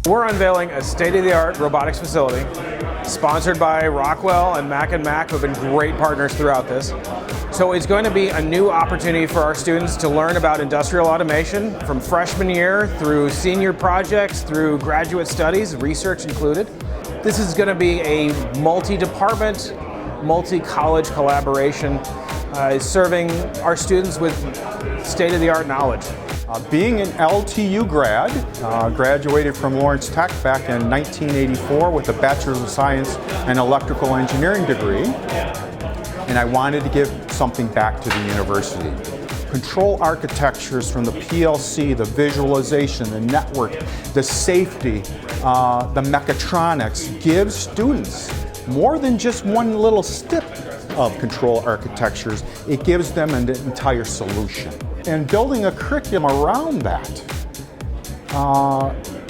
We're unveiling a state-of-the-art robotics facility sponsored by Rockwell and McNaughton-McKay, who have been great partners throughout this. So it's going to be a new opportunity for our students to learn about industrial automation from freshman year through senior projects, through graduate studies, research included. This is going to be a multi-department, multi-college collaboration serving our students with state-of-the-art knowledge. Being an LTU grad, graduated from Lawrence Tech back in 1984 with a Bachelor's of Science and Electrical Engineering degree, and I wanted to give something back to the university. Control architectures from the PLC, the visualization, the network, the safety, the mechatronics gives students more than just one little step of control architectures. It gives them an entire solution. And building a curriculum around that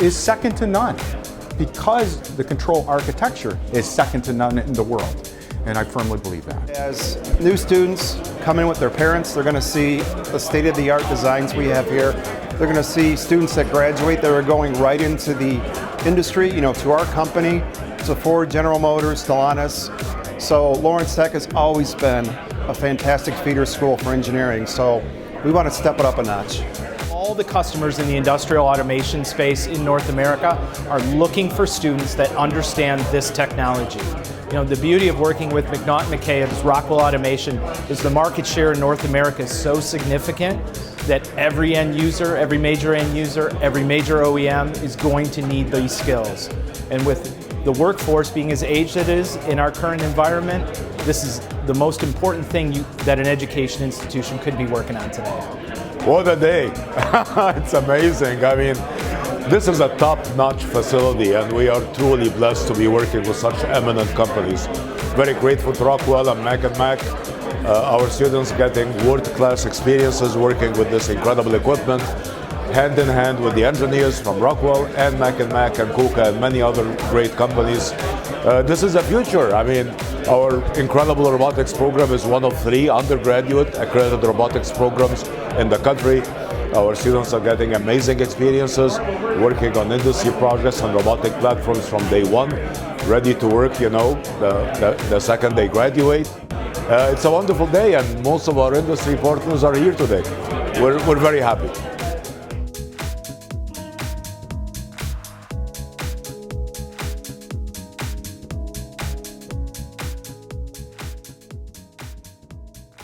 is second to none, because the control architecture is second to none in the world. And I firmly believe that. As new students come in with their parents, they're going to see the state-of-the-art designs we have here. They're going to see students that graduate that are going right into the industry, to our company, to Ford, General Motors, Stellantis. So Lawrence Tech has always been a fantastic feeder school for engineering. So we want to step it up a notch. All the customers in the industrial automation space in North America are looking for students that understand this technology. The beauty of working with McNaughton-McKay and Rockwell Automation is the market share in North America is so significant that every end user, every major end user, every major OEM is going to need these skills. And with the workforce being as aged as it is in our current environment, this is the most important thing that an education institution could be working on today. What a day. It's amazing. I mean, this is a top-notch facility, and we are truly blessed to be working with such eminent companies. Very grateful to Rockwell and McNaughton-McKay. Our students getting world-class experiences working with this incredible equipment, hand in hand with the engineers from Rockwell and McNaughton-McKay and KUKA and many other great companies. This is the future. I mean, our incredible robotics program is one of 3 undergraduate accredited robotics programs in the country. Our students are getting amazing experiences, working on industry projects and robotic platforms from day one, ready to work, the second they graduate. It's a wonderful day, and most of our industry partners are here today. We're very happy.